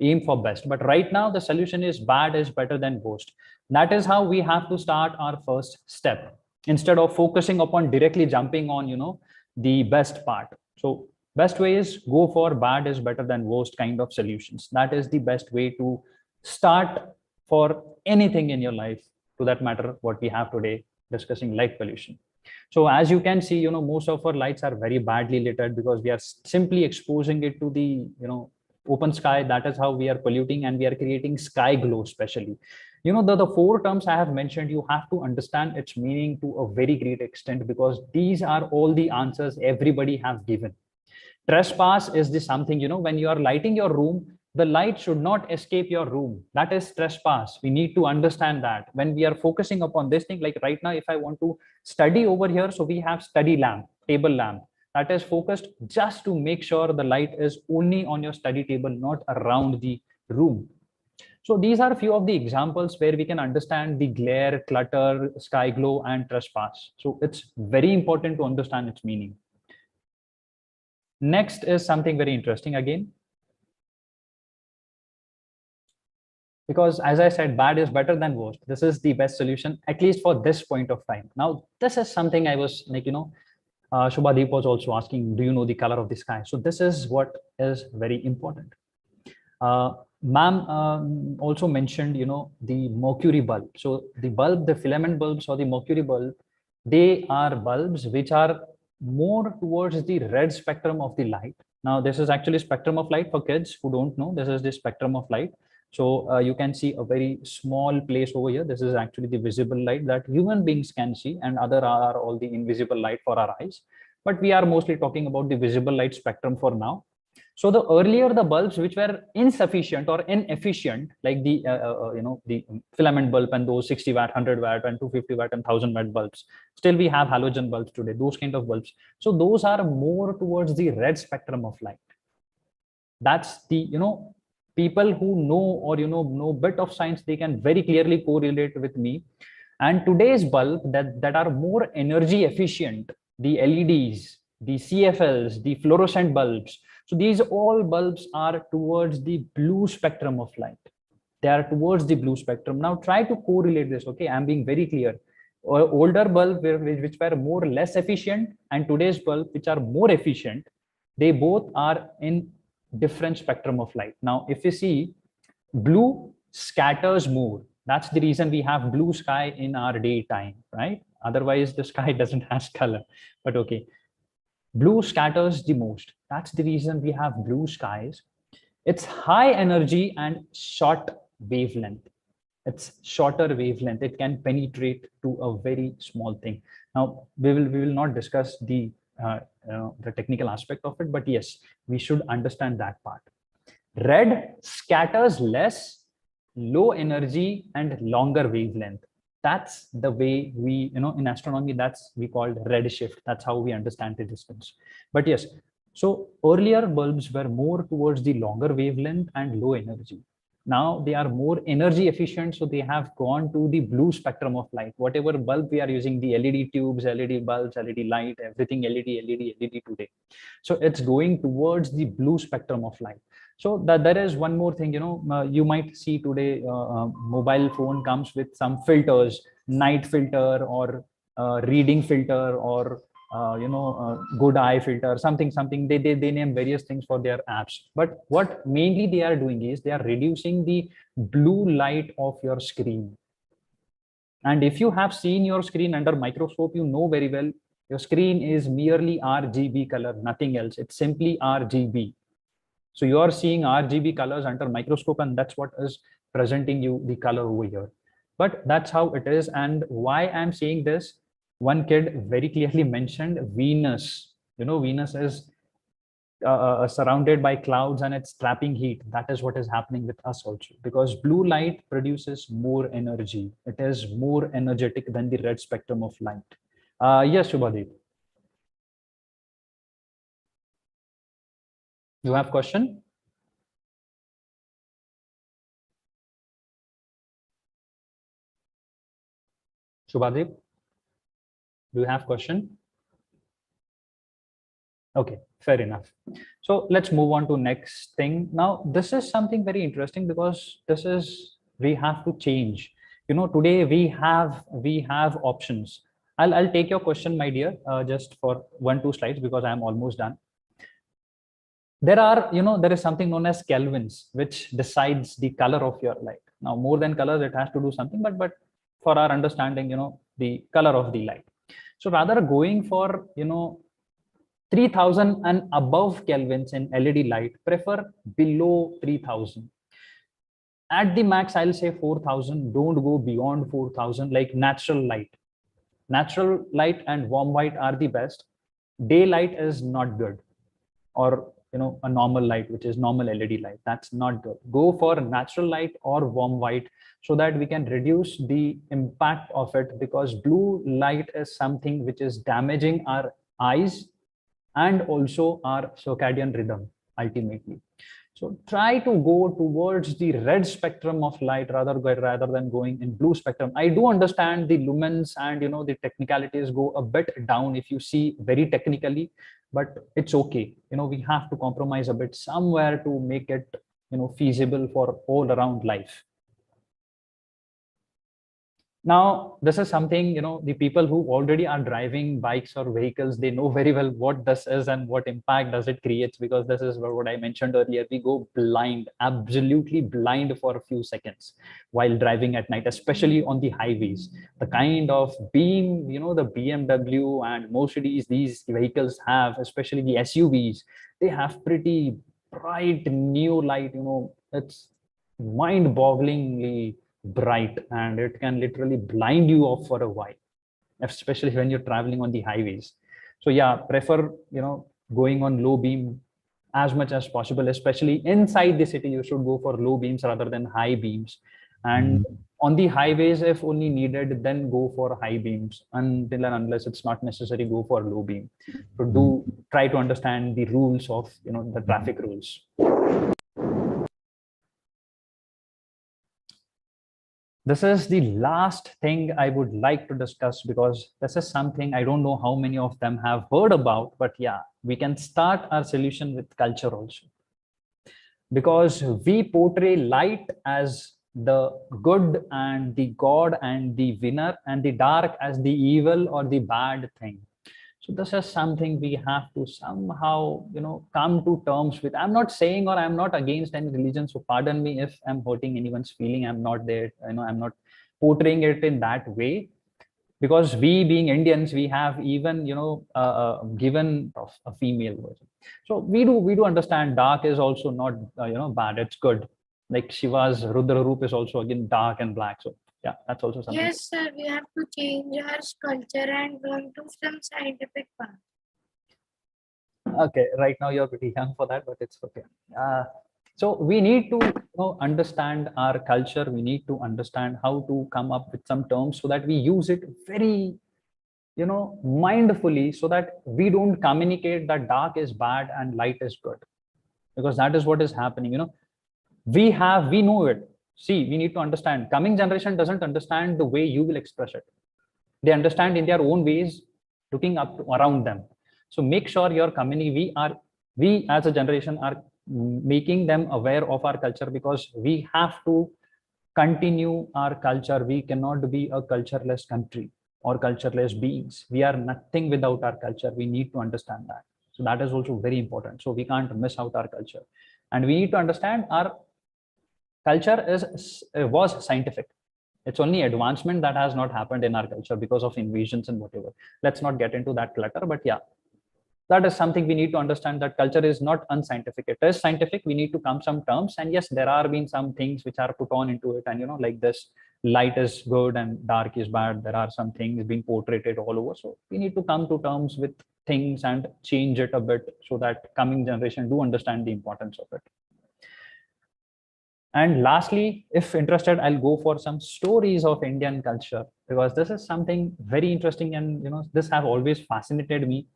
aim for best, but right now the solution is bad is better than worst. That is how we have to start our first step, instead of focusing upon directly jumping on, the best part. So best way is go for bad is better than worst kind of solutions. That is the best way to start for anything in your life, to that matter what we have today discussing light pollution. So as you can see, most of our lights are very badly littered because we are simply exposing it to the open sky. That is how we are polluting, and we are creating sky glow. Especially, the four terms I have mentioned, you have to understand its meaning to a very great extent, because these are all the answers everybody have given. Trespass is the something, when you are lighting your room, the light should not escape your room. That is trespass. We need to understand that when we are focusing upon this thing. Like right now, if I want to study over here, so we have study lamp, table lamp, that is focused just to make sure the light is only on your study table, not around the room. So these are a few of the examples where we can understand the glare, clutter, sky glow, and trespass. So it's very important to understand its meaning. Next is something very interesting again. Because as I said, bad is better than worst. This is the best solution, at least for this point of time. Now, this is something I was like, Shubhadeep was also asking, do you know the color of the sky? So this is what is very important. Ma'am also mentioned, the mercury bulb. So the bulb, the filament bulbs or the mercury bulb, they are bulbs which are more towards the red spectrum of the light. Now, this is actually spectrum of light for kids who don't know. This is the spectrum of light. So you can see a very small place over here. This is actually the visible light that human beings can see, and other are all the invisible light for our eyes. But we are mostly talking about the visible light spectrum for now. So the earlier the bulbs which were insufficient or inefficient, like the the filament bulb and those 60 watt, 100 watt, and 250 watt and 1000 watt bulbs. Still we have halogen bulbs today. Those kind of bulbs. So those are more towards the red spectrum of light. That's the people who know or know bit of science, they can very clearly correlate with me. And today's bulb that are more energy efficient, the LEDs, the CFLs, the fluorescent bulbs. So these all bulbs are towards the blue spectrum of light. They are towards the blue spectrum. Now try to correlate this. Okay, I'm being very clear. Older bulbs which were more less efficient, and today's bulb which are more efficient, they both are in different spectrum of light. Now, if you see, blue scatters more. That's the reason we have blue sky in our daytime, right? Otherwise, the sky doesn't have color. But okay, blue scatters the most. That's the reason we have blue skies. It's high energy and short wavelength. It's shorter wavelength. It can penetrate to a very small thing. Now, we will not discuss the technical aspect of it, but yes, we should understand that part. Red scatters less, low energy and longer wavelength. That's the way we, in astronomy, that's we called redshift. That's how we understand the distance. But yes, so earlier bulbs were more towards the longer wavelength and low energy. Now they are more energy efficient, so they have gone to the blue spectrum of light. Whatever bulb we are using, the LED tubes, LED bulbs, LED light, everything LED today. So it's going towards the blue spectrum of light. So that there is one more thing, you might see today mobile phone comes with some filters, night filter or reading filter or good eye filter, something they name various things for their apps. But what mainly they are doing is they are reducing the blue light of your screen. And if you have seen your screen under microscope, you know very well your screen is merely RGB color, nothing else. It's simply RGB. So you are seeing RGB colors under microscope, and that's what is presenting you the color over here. But that's how it is. And why I'm saying this, one kid very clearly mentioned Venus. Venus is surrounded by clouds and it's trapping heat. That is what is happening with us also, because blue light produces more energy. It is more energetic than the red spectrum of light. Yes, Shubhadeep. You have question? Shubhadeep, do you have question? Okay, fair enough. So let's move on to next thing. Now, this is something very interesting because we have to change. Today we have options. I'll take your question, my dear, just for 1-2 slides because I'm almost done. There is something known as kelvins, which decides the color of your light. Now, more than colors, it has to do something, but for our understanding, the color of the light. So rather going for, 3000 and above kelvins in LED light, prefer below 3000. At the max, I'll say 4000. Don't go beyond 4000, like natural light. Natural light and warm white are the best. Daylight is not good. Or a normal light, which is normal LED light, that's not good. Go for natural light or warm white so that we can reduce the impact of it, because blue light is something which is damaging our eyes and also our circadian rhythm ultimately. So try to go towards the red spectrum of light rather than going in blue spectrum. I do understand the lumens and the technicalities go a bit down if you see very technically, but it's okay. We have to compromise a bit somewhere to make it feasible for all around life. Now, this is something, the people who already are driving bikes or vehicles, they know very well what this is and what impact does it create, because this is what I mentioned earlier. We go blind, absolutely blind for a few seconds while driving at night, especially on the highways. The kind of beam, the BMW and Mercedes, these vehicles have, especially the SUVs, they have pretty bright new light, it's mind-bogglingly bright, and it can literally blind you off for a while, especially when you're traveling on the highways. So yeah, prefer going on low beam as much as possible, especially inside the city. You should go for low beams rather than high beams, and on the highways, if only needed, then go for high beams. Until and unless it's not necessary, go for low beam. So try to understand the rules of the traffic rules. This is the last thing I would like to discuss, because this is something I don't know how many of them have heard about, but yeah, we can start our solution with culture also. Because we portray light as the good and the god and the winner, and the dark as the evil or the bad thing. So this is something we have to somehow, come to terms with. I'm not saying, or I'm not against any religion, so pardon me if I'm hurting anyone's feeling. I'm not there, I'm not portraying it in that way, because we being Indians, we have even, given a female version. So we do understand dark is also not, bad. It's good. Like Shiva's Rudra Roop is also again dark and black. So yeah, that's also something. Yes, sir, we have to change our culture and go to some scientific path. Okay, right now you're pretty young for that, but it's okay. So we need to understand our culture. We need to understand how to come up with some terms so that we use it very, mindfully, so that we don't communicate that dark is bad and light is good, because that is what is happening. We know it. See, we need to understand. Coming generation doesn't understand the way you will express it. They understand in their own ways, looking up around them. So make sure your community, we as a generation are making them aware of our culture, because we have to continue our culture. We cannot be a cultureless country or cultureless beings. We are nothing without our culture. We need to understand that. So that is also very important. So we can't miss out our culture, and we need to understand our culture was scientific. It's only advancement that has not happened in our culture because of invasions and whatever. Let's not get into that clutter, but yeah, that is something we need to understand, that culture is not unscientific. It is scientific. We need to come some terms, and yes, there are been some things which are put on into it, and like this, light is good and dark is bad. There are some things being portrayed all over. So we need to come to terms with things and change it a bit, so that coming generation do understand the importance of it. And lastly, if interested, I'll go for some stories of Indian culture, because this is something very interesting, and this have always fascinated me.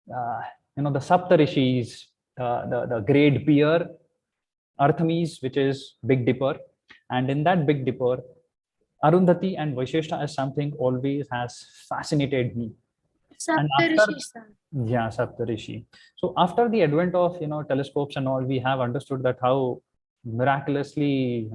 The Saptarishis, the great bear, Arthemis, which is Big Dipper, and in that Big Dipper, Arundhati and Vashishtha is something always has fascinated me. Saptarishi, sir. Yeah, Saptarishi. So after the advent of telescopes and all, we have understood that how miraculously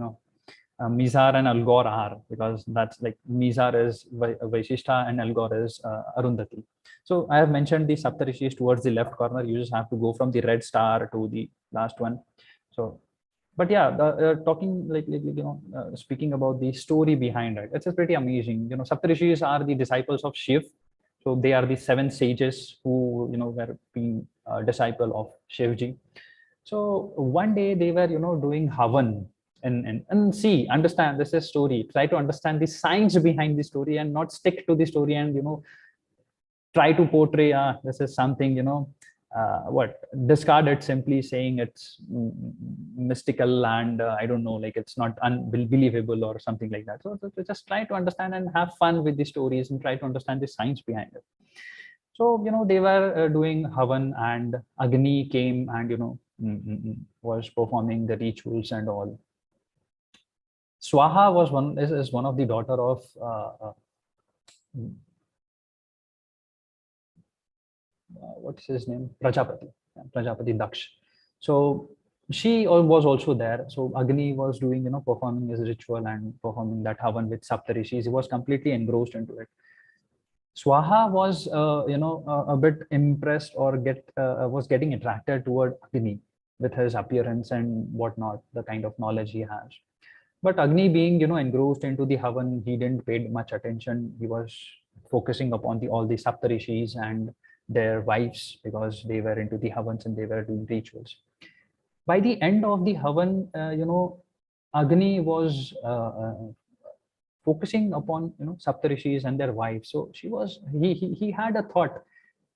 Mizar and Algor are, because that's like Mizar is Vashishtha and Algor is Arundhati. So I have mentioned the Saptarishis towards the left corner. You just have to go from the red star to the last one. So, but yeah, talking speaking about the story behind it, it's pretty amazing. Saptarishis are the disciples of Shiv. So they are the 7 sages who were being disciple of Shivji. So one day they were doing Havan, and see, understand, this is story. Try to understand the science behind the story and not stick to the story and try to portray this is something discard it, simply saying it's mystical and I don't know, like it's not unbelievable or something like that. So just try to understand and have fun with the stories and try to understand the science behind it. So they were doing Havan, and Agni came and was performing the rituals and all. Swaha was one of the daughter of what's his name? Prajapati Daksh. So she was also there. So Agni was doing, performing his ritual and performing that Havan with Saptarishis. He was completely engrossed into it. Swaha was, a bit impressed or was getting attracted toward Agni with his appearance and whatnot, the kind of knowledge he has. But Agni being, engrossed into the Havan, he didn't pay much attention. He was focusing upon all the Saptarishis and their wives, because they were into the Havans and they were doing rituals. By the end of the Havan, Agni was focusing upon Saptarishis and their wives. So he had a thought,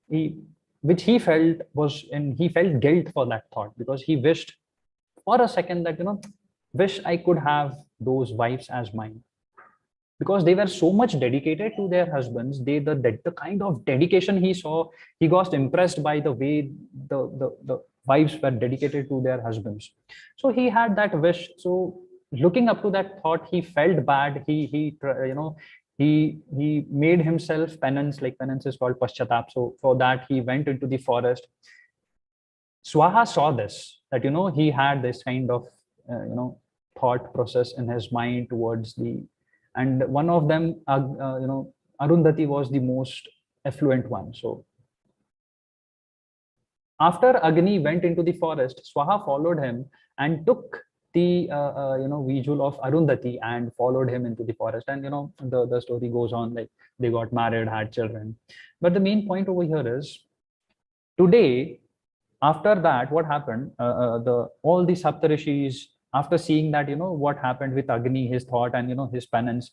which he felt was, and he felt guilt for that thought, because he wished for a second that wish I could have those wives as mine, because they were so much dedicated to their husbands. The kind of dedication he saw, he got impressed by the way the wives were dedicated to their husbands. So he had that wish. So looking up to that thought, he felt bad. He made himself penance, like penance is called paschatap. So for that, he went into the forest. Swaha saw this, that he had this kind of thought process in his mind towards and one of them, Arundhati was the most affluent one. So after Agni went into the forest, Swaha followed him and took the visual of Arundhati and followed him into the forest. And the story goes on, like they got married, had children. But the main point over here is, today, after that, what happened? All the Saptarishis, after seeing that, what happened with Agni, his thought and his penance,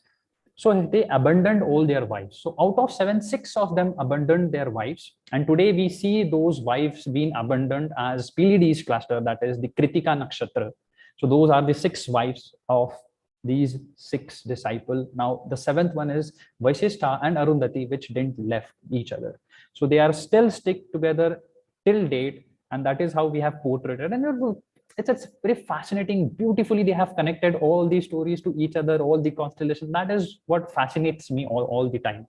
so they abandoned all their wives. So out of 7, 6 of them abandoned their wives, and today we see those wives being abandoned as Pleiades cluster, that is the Kritika Nakshatra. So those are the 6 wives of these 6 disciples. Now the 7th one is Vashishtha and Arundhati, which didn't left each other. So they are still stick together till date, and that is how we have portrayed. And it's very fascinating. Beautifully, they have connected all these stories to each other, all the constellations. That is what fascinates me all the time.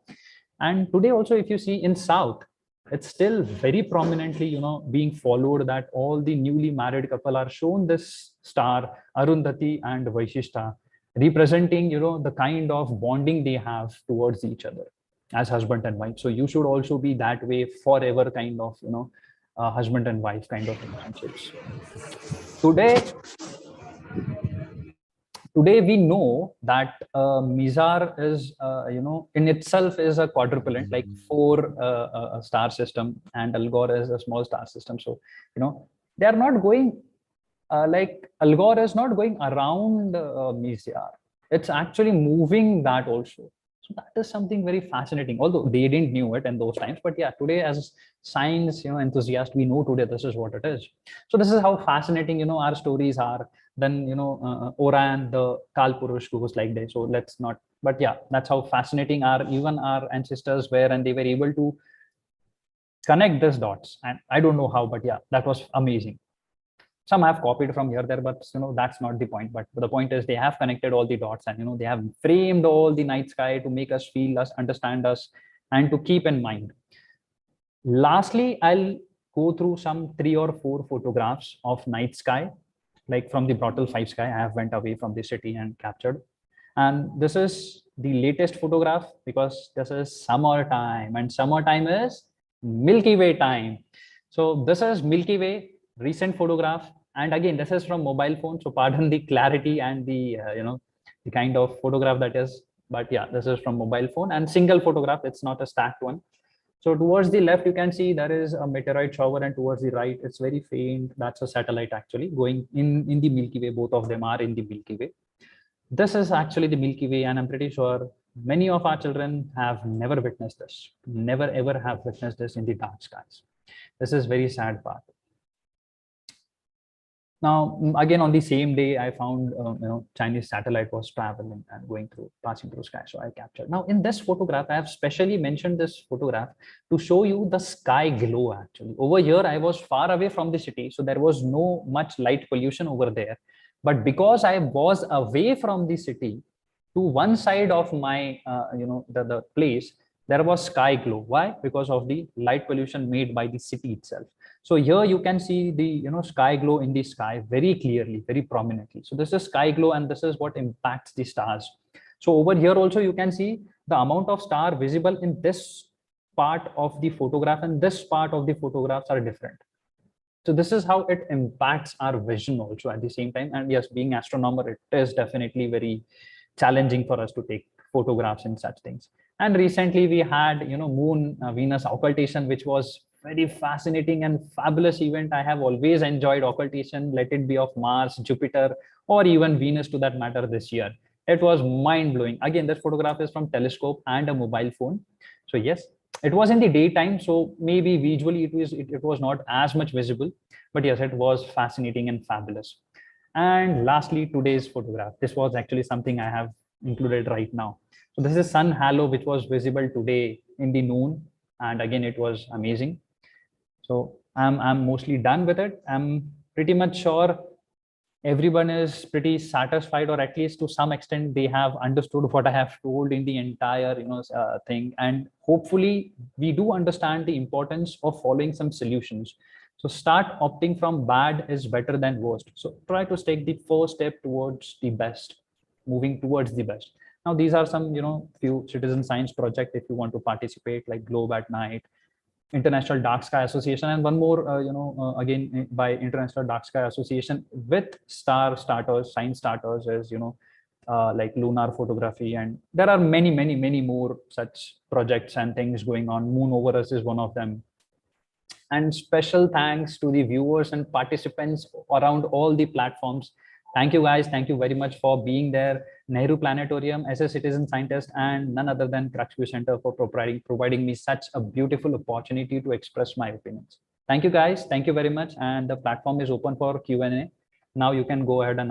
And today also, if you see in South, it's still very prominently, being followed, that all the newly married couple are shown this star, Arundhati and Vashishtha, representing, the kind of bonding they have towards each other as husband and wife. So you should also be that way forever, kind of, husband and wife kind of relationships. Today we know that Mizar is, in itself is a quadruplant, like 4 star system, and Algol is a small star system. So, they are not going, like Algol is not going around Mizar. It's actually moving that also. So that is something very fascinating, although they didn't knew it in those times. But yeah, today as science, enthusiast, we know today this is what it is. So this is how fascinating, our stories are. Then, Oran, the Kal Purush goes like this. So let's not, but yeah, that's how fascinating even our ancestors were, and they were able to connect these dots. And I don't know how, but yeah, that was amazing. Some have copied from here there, but that's not the point. But the point is they have connected all the dots, and they have framed all the night sky to make us feel us, understand us, and to keep in mind. Lastly, I'll go through some 3 or 4 photographs of night sky, like from the Bortle 5 sky. I have went away from the city and captured. And this is the latest photograph, because this is summertime, and summertime is Milky Way time. So this is Milky Way, recent photograph. And again, this is from mobile phone. So pardon the clarity and the, the kind of photograph that is, but yeah, this is from mobile phone and single photograph. It's not a stacked one. So towards the left, you can see there is a meteorite shower, and towards the right, it's very faint. That's a satellite actually going in the Milky Way. Both of them are in the Milky Way. This is actually the Milky Way, and I'm pretty sure many of our children have never witnessed this, never ever have witnessed this in the dark skies. This is very sad part. Now, again, on the same day, I found, Chinese satellite was traveling and passing through sky. So I captured. Now, in this photograph, I have specially mentioned this photograph to show you the sky glow, actually. Over here, I was far away from the city, so there was no much light pollution over there. But because I was away from the city, to one side of my, the place, there was sky glow. Why? Because of the light pollution made by the city itself. So here you can see the sky glow in the sky very clearly, very prominently. So this is sky glow, and this is what impacts the stars. So over here also you can see the amount of star visible in this part of the photograph, and this part of the photographs are different. So this is how it impacts our vision also at the same time. And yes, being astronomer, it is definitely very challenging for us to take photographs and such things. And recently we had, Moon Venus occultation, which was very fascinating and fabulous event. I have always enjoyed occultation, let it be of Mars, Jupiter, or even Venus to that matter this year. It was mind-blowing. Again, this photograph is from telescope and a mobile phone. So yes, it was in the daytime, so maybe visually it was not as much visible, but yes, it was fascinating and fabulous. And lastly, today's photograph. This was actually something I have included right now. So this is sun halo, which was visible today in the noon, and again, it was amazing. So I'm mostly done with it. I'm pretty much sure everyone is pretty satisfied, or at least to some extent they have understood what I have told in the entire thing. And hopefully we do understand the importance of following some solutions. So start opting from bad is better than worst. So try to take the first step towards the best, moving towards the best. Now these are some few citizen science project if you want to participate, like Globe at Night, International Dark Sky Association, and one more again by International Dark Sky Association with science starters is like lunar photography, and there are many more such projects and things going on. Moon Over Us is one of them. And special thanks to the viewers and participants around all the platforms. Thank you guys. Thank you very much for being there. Nehru Planetarium as a citizen scientist, and none other than Crux View Center for providing me such a beautiful opportunity to express my opinions. Thank you guys. Thank you very much. And the platform is open for Q&A. Now you can go ahead and